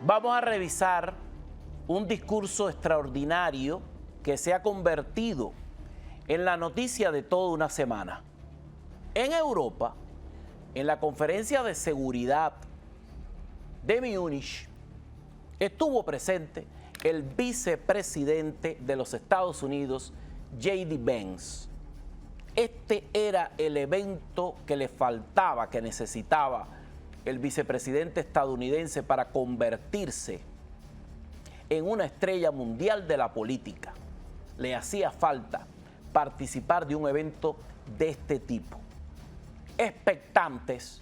Vamos a revisar un discurso extraordinario que se ha convertido en la noticia de toda una semana. En Europa, en la conferencia de seguridad de Múnich, estuvo presente el vicepresidente de los Estados Unidos, J.D. Vance. Este era el evento que le faltaba, que necesitaba el vicepresidente estadounidense para convertirse en una estrella mundial de la política. Le hacía falta participar de un evento de este tipo. Expectantes,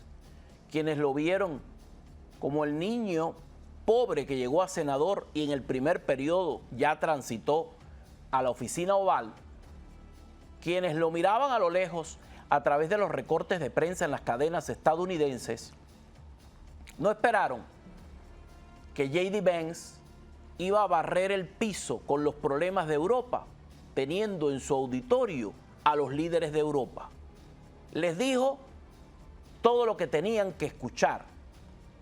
quienes lo vieron como el niño pobre que llegó a senador y en el primer periodo ya transitó a la oficina oval, quienes lo miraban a lo lejos a través de los recortes de prensa en las cadenas estadounidenses, no esperaron que J.D. Vance iba a barrer el piso con los problemas de Europa, teniendo en su auditorio a los líderes de Europa. Les dijo todo lo que tenían que escuchar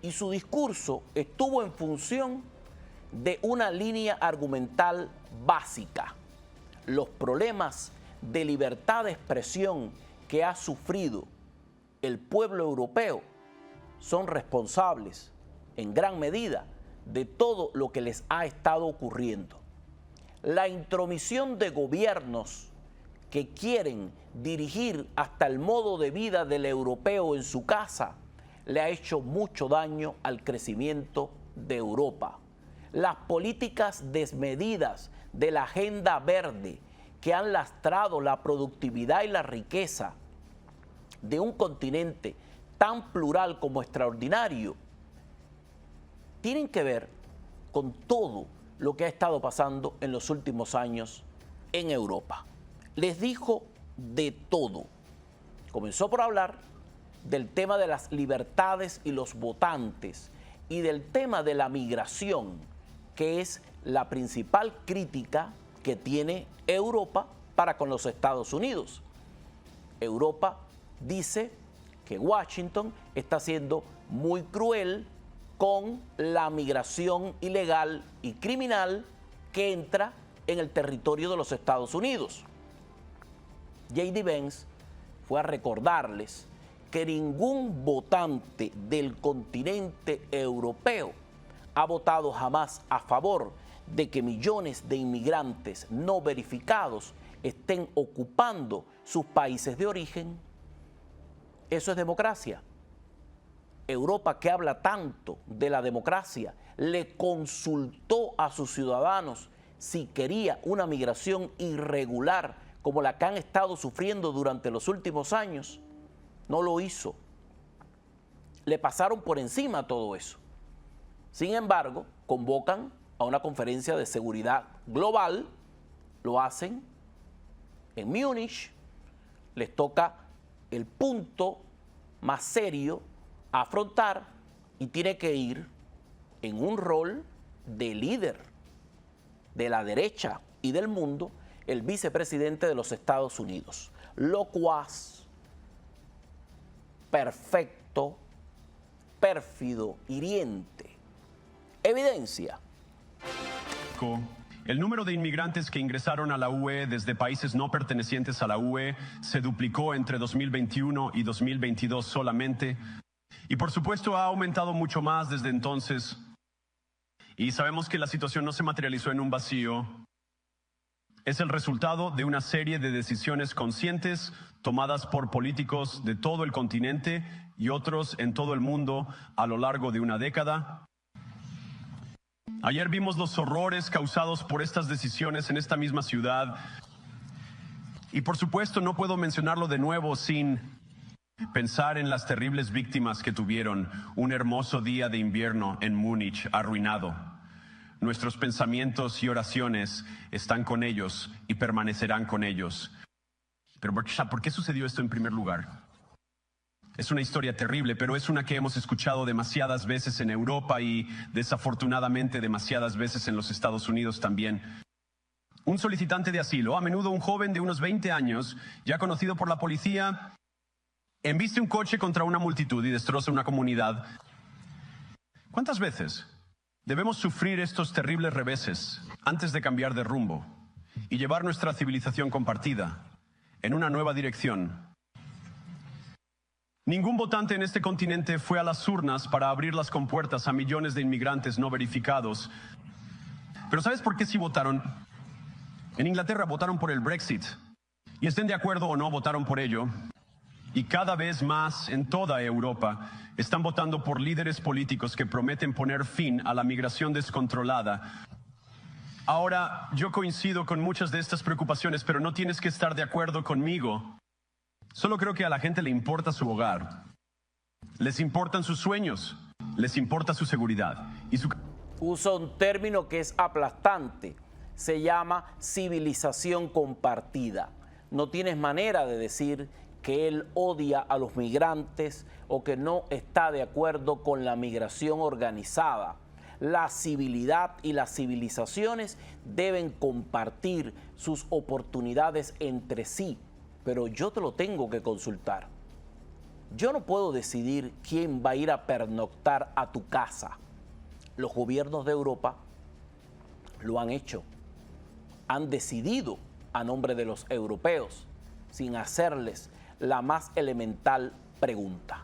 y su discurso estuvo en función de una línea argumental básica: los problemas de libertad de expresión que ha sufrido el pueblo europeo son responsables en gran medida de todo lo que les ha estado ocurriendo. La intromisión de gobiernos que quieren dirigir hasta el modo de vida del europeo en su casa le ha hecho mucho daño al crecimiento de Europa. Las políticas desmedidas de la agenda verde que han lastrado la productividad y la riqueza de un continente tan plural como extraordinario, tienen que ver con todo lo que ha estado pasando en los últimos años en Europa. Les dijo de todo. Comenzó por hablar del tema de las libertades y los votantes y del tema de la migración, que es la principal crítica que tiene Europa para con los Estados Unidos. Europa dice que Washington está siendo muy cruel con la migración ilegal y criminal que entra en el territorio de los Estados Unidos. J.D. Vance fue a recordarles que ningún votante del continente europeo ha votado jamás a favor de que millones de inmigrantes no verificados estén ocupando sus países de origen. Eso es democracia. Europa, que habla tanto de la democracia, le consultó a sus ciudadanos si quería una migración irregular como la que han estado sufriendo durante los últimos años. No lo hizo. Le pasaron por encima todo eso. Sin embargo, convocan a una conferencia de seguridad global, lo hacen en Múnich, les toca el punto más serio a afrontar y tiene que ir en un rol de líder de la derecha y del mundo el vicepresidente de los Estados Unidos. Locuaz, perfecto, pérfido, hiriente. Evidencia. El número de inmigrantes que ingresaron a la UE desde países no pertenecientes a la UE se duplicó entre 2021 y 2022 solamente. Y por supuesto ha aumentado mucho más desde entonces. Y sabemos que la situación no se materializó en un vacío. Es el resultado de una serie de decisiones conscientes tomadas por políticos de todo el continente y otros en todo el mundo a lo largo de una década. Ayer vimos los horrores causados por estas decisiones en esta misma ciudad. Y por supuesto no puedo mencionarlo de nuevo sin pensar en las terribles víctimas que tuvieron un hermoso día de invierno en Múnich arruinado. Nuestros pensamientos y oraciones están con ellos y permanecerán con ellos. Pero ¿por qué sucedió esto en primer lugar? Es una historia terrible, pero es una que hemos escuchado demasiadas veces en Europa y desafortunadamente demasiadas veces en los Estados Unidos también. Un solicitante de asilo, a menudo un joven de unos 20 años, ya conocido por la policía, embiste un coche contra una multitud y destroza una comunidad. ¿Cuántas veces Debemos sufrir estos terribles reveses antes de cambiar de rumbo y llevar nuestra civilización compartida en una nueva dirección. Ningún votante en este continente fue a las urnas para abrir las compuertas a millones de inmigrantes no verificados. Pero ¿sabes por qué sí votaron? En Inglaterra votaron por el Brexit. Y estén de acuerdo o no, votaron por ello. Y cada vez más en toda Europa están votando por líderes políticos que prometen poner fin a la migración descontrolada. Ahora, yo coincido con muchas de estas preocupaciones, pero no tienes que estar de acuerdo conmigo. Solo creo que a la gente le importa su hogar, les importan sus sueños, les importa su seguridad y su... Usa un término que es aplastante, se llama civilización compartida. No tienes manera de decir que él odia a los migrantes o que no está de acuerdo con la migración organizada. La civilidad y las civilizaciones deben compartir sus oportunidades entre sí, pero yo te lo tengo que consultar. Yo no puedo decidir quién va a ir a pernoctar a tu casa. Los gobiernos de Europa lo han hecho. Han decidido a nombre de los europeos, sin hacerles la más elemental pregunta.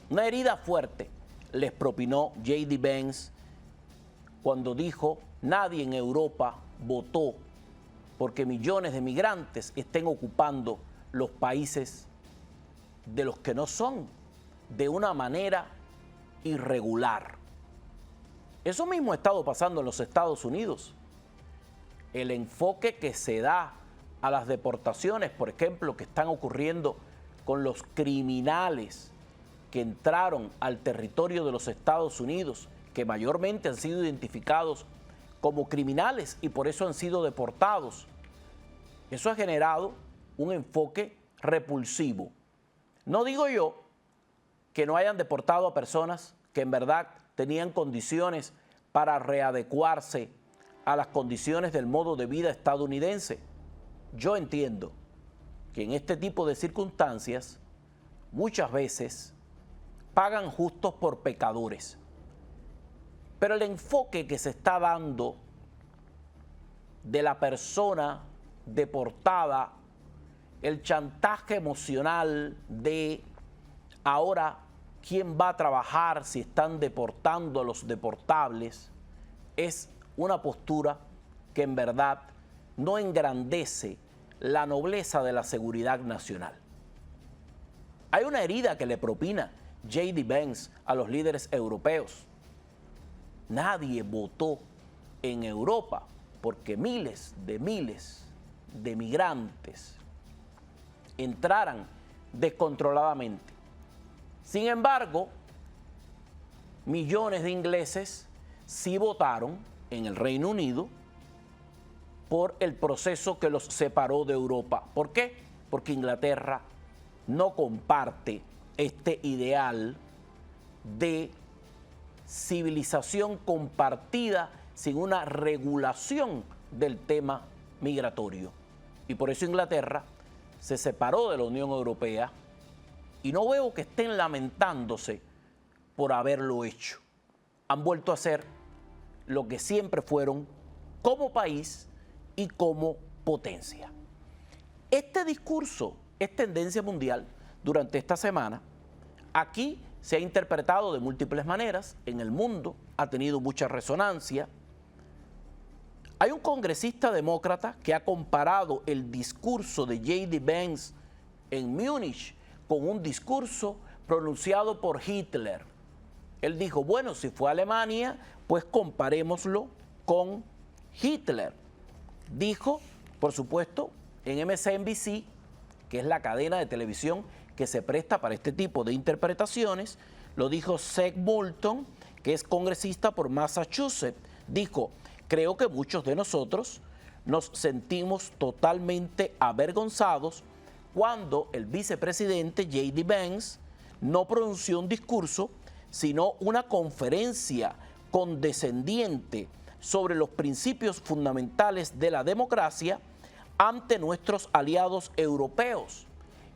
Una herida fuerte les propinó J.D. Vance cuando dijo: nadie en Europa votó porque millones de migrantes estén ocupando los países de los que no son, de una manera irregular. Eso mismo ha estado pasando en los Estados Unidos. El enfoque que se da a las deportaciones, por ejemplo, que están ocurriendo con los criminales que entraron al territorio de los Estados Unidos, que mayormente han sido identificados como criminales y por eso han sido deportados. Eso ha generado un enfoque repulsivo. No digo yo que no hayan deportado a personas que en verdad tenían condiciones para readecuarse a las condiciones del modo de vida estadounidense. Yo entiendo que en este tipo de circunstancias muchas veces pagan justos por pecadores. Pero el enfoque que se está dando de la persona deportada, el chantaje emocional de ahora quién va a trabajar si están deportando a los deportables, es una postura que en verdad no engrandece la nobleza de la seguridad nacional. Hay una herida que le propina J.D. Vance a los líderes europeos. Nadie votó en Europa porque miles de migrantes entraran descontroladamente. Sin embargo, millones de ingleses sí votaron en el Reino Unido por el proceso que los separó de Europa. ¿Por qué? Porque Inglaterra no comparte este ideal de civilización compartida sin una regulación del tema migratorio. Y por eso Inglaterra se separó de la Unión Europea y no veo que estén lamentándose por haberlo hecho. Han vuelto a ser lo que siempre fueron como país y como potencia. Este discurso es tendencia mundial durante esta semana. Aquí se ha interpretado de múltiples maneras, en el mundo ha tenido mucha resonancia. Hay un congresista demócrata que ha comparado el discurso de J.D. Vance en Múnich con un discurso pronunciado por Hitler. Él dijo, bueno, si fue a Alemania, pues comparémoslo con Hitler. Dijo, por supuesto, en MSNBC, que es la cadena de televisión que se presta para este tipo de interpretaciones, lo dijo Seth Moulton, que es congresista por Massachusetts. Dijo, creo que muchos de nosotros nos sentimos totalmente avergonzados cuando el vicepresidente J.D. Vance no pronunció un discurso, sino una conferencia condescendiente sobre los principios fundamentales de la democracia ante nuestros aliados europeos.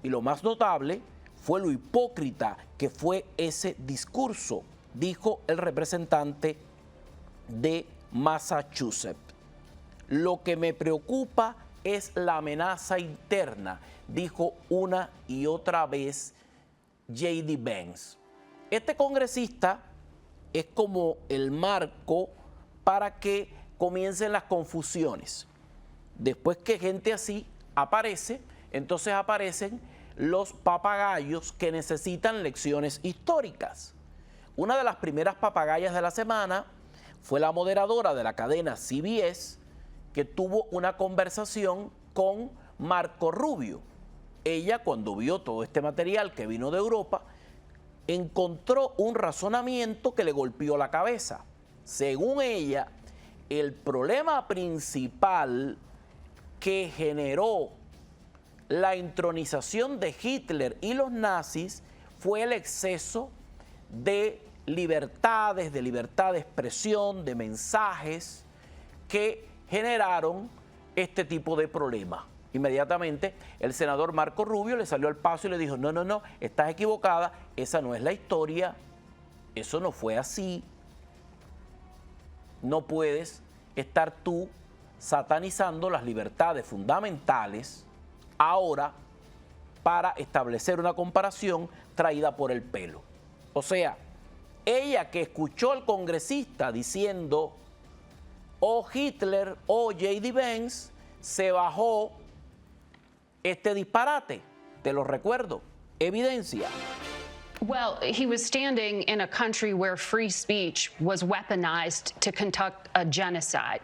Y lo más notable fue lo hipócrita que fue ese discurso. dijo el representante de Massachusetts. Lo que me preocupa es la amenaza interna, dijo una y otra vez J.D. Vance. Este congresista es como el marco para que comiencen las confusiones. Después que gente así aparece, entonces aparecen los papagayos que necesitan lecciones históricas. Una de las primeras papagayas de la semana fue la moderadora de la cadena CBS, que tuvo una conversación con Marco Rubio. Ella, cuando vio todo este material que vino de Europa, encontró un razonamiento que le golpeó la cabeza. Según ella, el problema principal que generó la entronización de Hitler y los nazis fue el exceso de libertad de expresión, de mensajes que generaron este tipo de problemas. Inmediatamente el senador Marco Rubio le salió al paso y le dijo, no, estás equivocada, esa no es la historia, eso no fue así. No puedes estar tú satanizando las libertades fundamentales ahora para establecer una comparación traída por el pelo. O sea, ella que escuchó al congresista diciendo o Hitler o J.D. Vance, se bajó este disparate. Te lo recuerdo. Evidencia. Well, he was standing in a country where free speech was weaponized to conduct a genocide.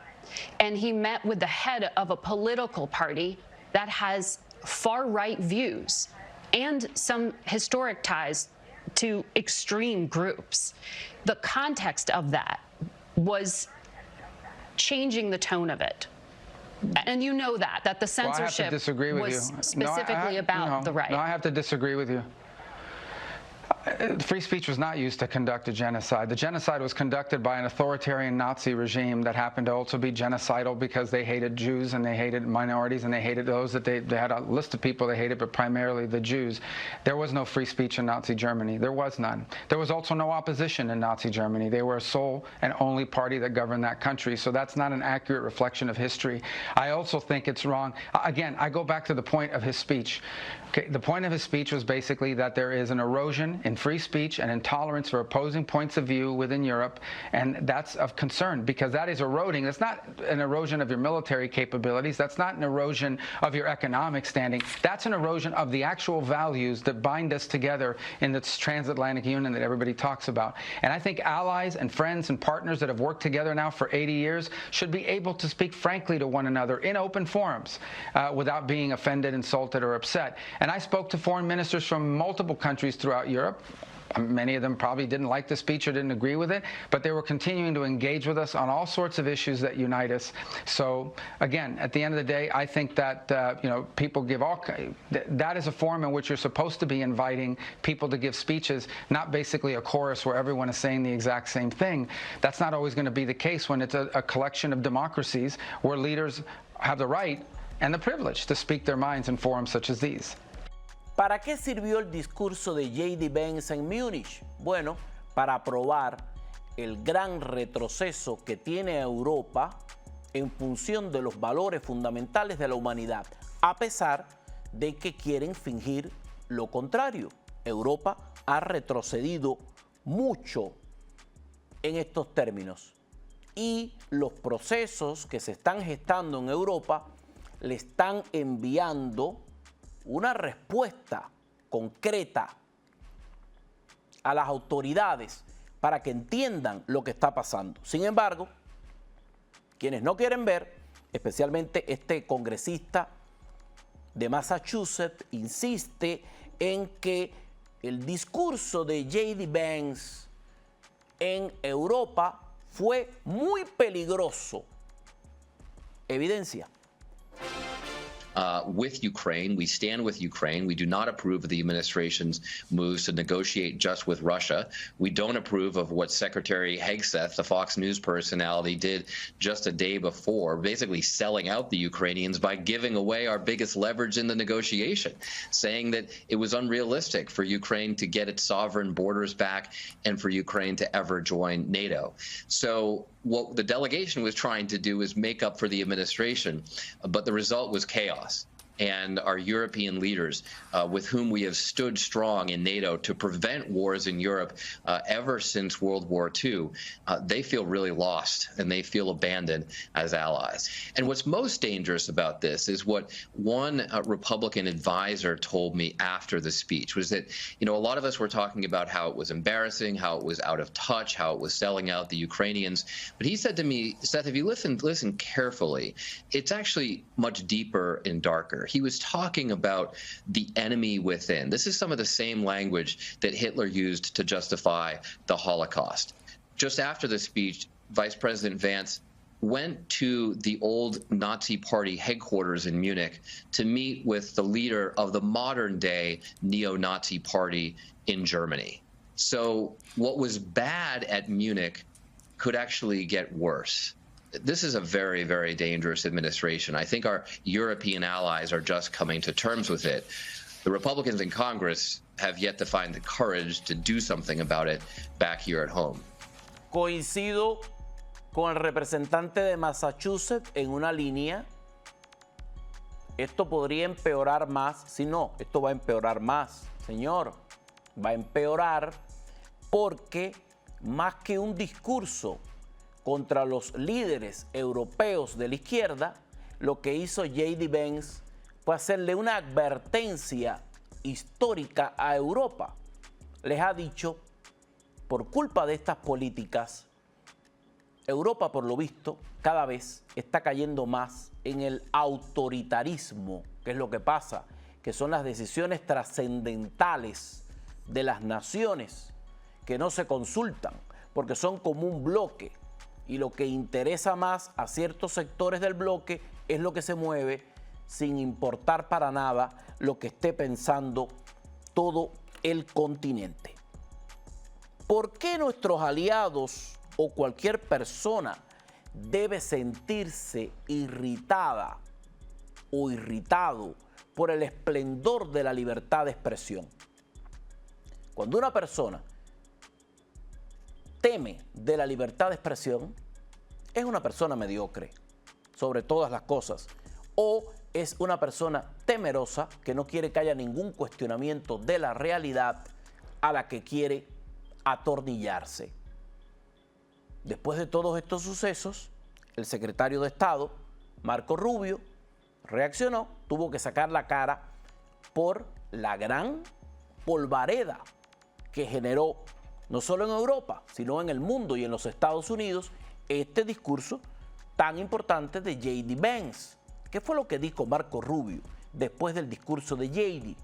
And he met with the head of a political party that has far-right views and some historic ties to extreme groups. The context of that was changing the tone of it. And you know that the censorship was specifically about the right. No, I have to disagree with you. Free speech was not used to conduct a genocide. The genocide was conducted by an authoritarian Nazi regime that happened to also be genocidal because they hated Jews and they hated minorities and they hated those that they had a list of people they hated, but primarily the Jews. There was no free speech in Nazi Germany. There was none. There was also no opposition in Nazi Germany. They were a sole and only party that governed that country. So that's not an accurate reflection of history. I also think it's wrong. Again, I go back to the point of his speech. Okay, the point of his speech was basically that there is an erosion in free speech and intolerance for opposing points of view within Europe, and that's of concern because that is eroding. That's not an erosion of your military capabilities. That's not an erosion of your economic standing. That's an erosion of the actual values that bind us together in this transatlantic union that everybody talks about. And I think allies and friends and partners that have worked together now for 80 years should be able to speak frankly to one another in open forums without being offended, insulted, or upset. And I spoke to foreign ministers from multiple countries throughout Europe. Many of them probably didn't like the speech or didn't agree with it, but they were continuing to engage with us on all sorts of issues that unite us. So again, at the end of the day, I think that people give all that is a forum in which you're supposed to be inviting people to give speeches, not basically a chorus where everyone is saying the exact same thing. That's not always going to be the case when it's a collection of democracies where leaders have the right and the privilege to speak their minds in forums such as these. ¿Para qué sirvió el discurso de J.D. Vance en Múnich? Bueno, para probar el gran retroceso que tiene Europa en función de los valores fundamentales de la humanidad, a pesar de que quieren fingir lo contrario. Europa ha retrocedido mucho en estos términos y los procesos que se están gestando en Europa le están enviando una respuesta concreta a las autoridades para que entiendan lo que está pasando. Sin embargo, quienes no quieren ver, especialmente este congresista de Massachusetts, insiste en que el discurso de J.D. Vance en Europa fue muy peligroso. Evidencia. with Ukraine. We stand with Ukraine. We do not approve of the administration's moves to negotiate just with Russia. We don't approve of what Secretary Hegseth, the Fox News personality, did just a day before, basically selling out the Ukrainians by giving away our biggest leverage in the negotiation, saying that it was unrealistic for Ukraine to get its sovereign borders back and for Ukraine to ever join NATO. So what the delegation was trying to do is make up for the administration, but the result was chaos. And our European leaders, with whom we have stood strong in NATO to prevent wars in Europe ever since World War II, they feel really lost and they feel abandoned as allies. And what's most dangerous about this is what one Republican advisor told me after the speech, was that, you know, a lot of us were talking about how it was embarrassing, how it was out of touch, how it was selling out the Ukrainians. But he said to me, Seth, if you listen carefully, it's actually much deeper and darker. He was talking about the enemy within. This is some of the same language that Hitler used to justify the Holocaust. Just after the speech, Vice President Vance went to the old Nazi Party headquarters in Munich to meet with the leader of the modern-day neo-Nazi party in Germany. So what was bad at Munich could actually get worse. This is a very, very dangerous administration. I think our European allies are just coming to terms with it. The Republicans in Congress have yet to find the courage to do something about it back here at home. Coincido con el representante de Massachusetts en una línea. Esto podría empeorar más. Si no, esto va a empeorar más, señor. Va a empeorar porque más que un discurso contra los líderes europeos de la izquierda, lo que hizo J.D. Vance fue hacerle una advertencia histórica a Europa. Les ha dicho, por culpa de estas políticas, Europa, por lo visto, cada vez está cayendo más en el autoritarismo, que es lo que pasa, que son las decisiones trascendentales de las naciones que no se consultan, porque son como un bloque. Y lo que interesa más a ciertos sectores del bloque es lo que se mueve sin importar para nada lo que esté pensando todo el continente. ¿Por qué nuestros aliados o cualquier persona debe sentirse irritada o irritado por el esplendor de la libertad de expresión? Cuando una persona teme de la libertad de expresión, es una persona mediocre sobre todas las cosas, o es una persona temerosa que no quiere que haya ningún cuestionamiento de la realidad a la que quiere atornillarse. Después de todos estos sucesos, el secretario de Estado, Marco Rubio, reaccionó, tuvo que sacar la cara por la gran polvareda que generó no solo en Europa, sino en el mundo y en los Estados Unidos, este discurso tan importante de J.D. Vance. ¿Qué fue lo que dijo Marco Rubio después del discurso de J.D.?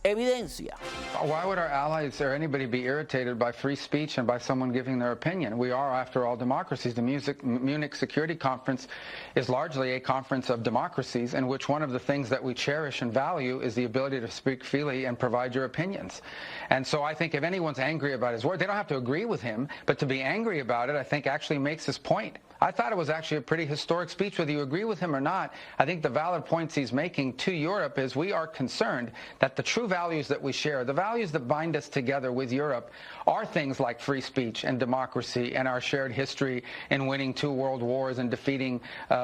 Evidencia. Why would our allies or anybody be irritated by free speech and by someone giving their opinion? We are, after all, democracies. The Munich Security Conference is largely a conference of democracies in which one of the things that we cherish and value is the ability to speak freely and provide your opinions. And so I think if anyone's angry about his words, they don't have to agree with him, but to be angry about it, I think actually makes his point. I thought it was actually a pretty historic speech, whether you agree with him or not. I think the valid points he's making to Europe is we are concerned that the true values that we share, the values that bind us together with Europe, are things like free speech and democracy and our shared history in winning 2 world wars and defeating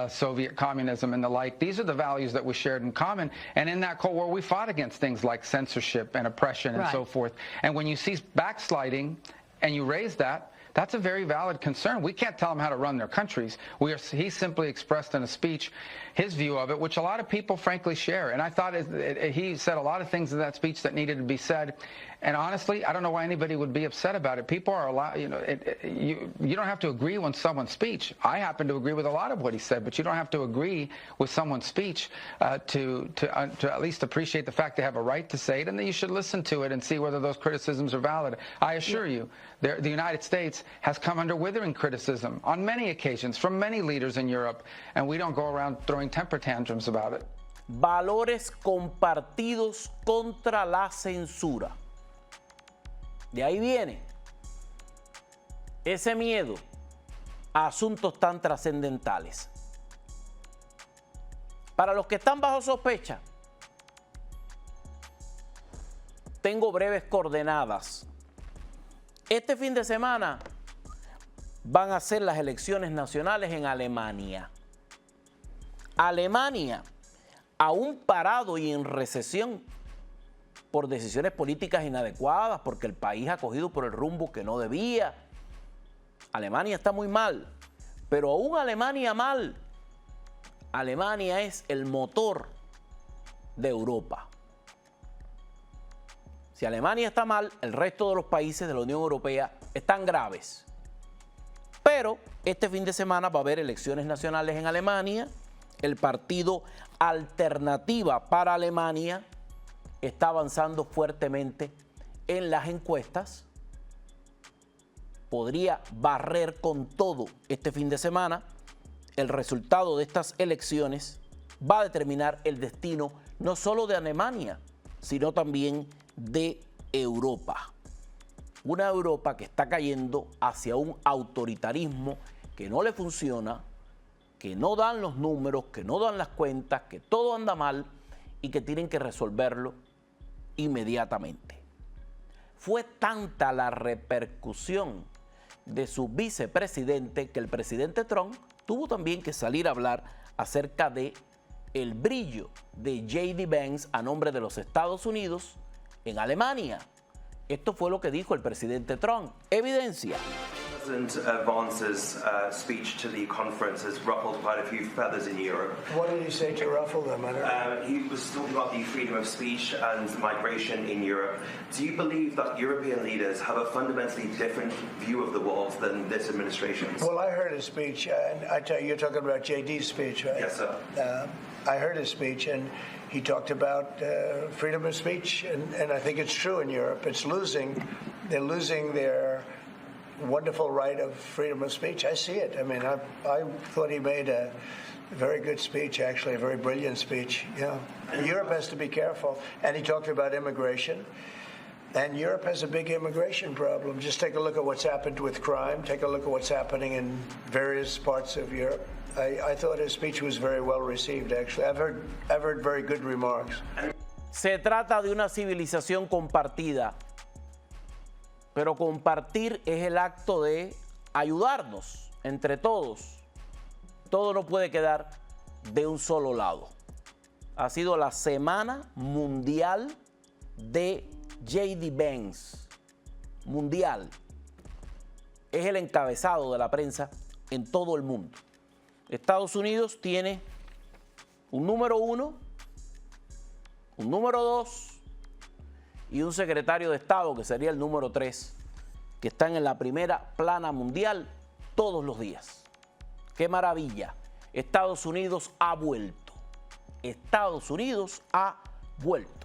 Soviet communism and the like. These are the values that we shared in common. And in that Cold War, we fought against things like censorship and oppression and so forth. And when you see backsliding and you raise that, that's a very valid concern. We can't tell them how to run their countries. He simply expressed in a speech his view of it, which a lot of people frankly share. And I thought he said a lot of things in that speech that needed to be said. And honestly, I don't know why anybody would be upset about it. People are allowed, you know, you don't have to agree with someone's speech. I happen to agree with a lot of what he said, but you don't have to agree with someone's speech to at least appreciate the fact they have a right to say it, and then you should listen to it and see whether those criticisms are valid. I assure you, the United States has come under withering criticism on many occasions from many leaders in Europe, and we don't go around throwing temper tantrums about it. valores compartidos contra la censura. De ahí viene ese miedo a asuntos tan trascendentales. Para los que están bajo sospecha, tengo breves coordenadas. Este fin de semana van a ser las elecciones nacionales en Alemania. Alemania, aún parado y en recesión por decisiones políticas inadecuadas, porque el país ha cogido por el rumbo que no debía. Alemania está muy mal, pero aún Alemania mal, Alemania es el motor de Europa. Si Alemania está mal, el resto de los países de la Unión Europea están graves. Pero este fin de semana va a haber elecciones nacionales en Alemania. El partido Alternativa para Alemania está avanzando fuertemente en las encuestas. Podría barrer con todo este fin de semana. El resultado de estas elecciones va a determinar el destino no solo de Alemania, sino también de Europa. Una Europa que está cayendo hacia un autoritarismo que no le funciona, que no dan los números, que no dan las cuentas, que todo anda mal y que tienen que resolverlo inmediatamente. Fue tanta la repercusión de su vicepresidente que el presidente Trump tuvo también que salir a hablar acerca de el brillo de J.D. Vance a nombre de los Estados Unidos en Alemania. Esto fue lo que dijo el presidente Trump. Evidencia. President Vance's speech to the conference has ruffled quite a few feathers in Europe. What did he say to ruffle them? He was talking about the freedom of speech and migration in Europe. Do you believe that European leaders have a fundamentally different view of the world than this administration? Well, I heard his speech, and I tell you, you're talking about JD's speech, right? Yes, sir. I heard his speech, and he talked about freedom of speech, and I think it's true in Europe. It's losing. They're losing their wonderful right of freedom of speech. I see it. I mean, I thought he made a very good speech, actually, a very brilliant speech. Yeah. Europe has to be careful. And he talked about immigration. And Europe has a big immigration problem. Just take a look at what's happened with crime. Take a look at what's happening in various parts of Europe. I thought his speech was very well received, actually. I've heard very good remarks. Se trata de una civilización compartida, pero compartir es el acto de ayudarnos entre todos. Todo no puede quedar de un solo lado. Ha sido la Semana Mundial de J.D. Vance. Mundial. Es el encabezado de la prensa en todo el mundo. Estados Unidos tiene un número 1, un número 2 y un secretario de Estado, que sería el número 3, que están en la primera plana mundial todos los días. ¡Qué maravilla! Estados Unidos ha vuelto. Estados Unidos ha vuelto.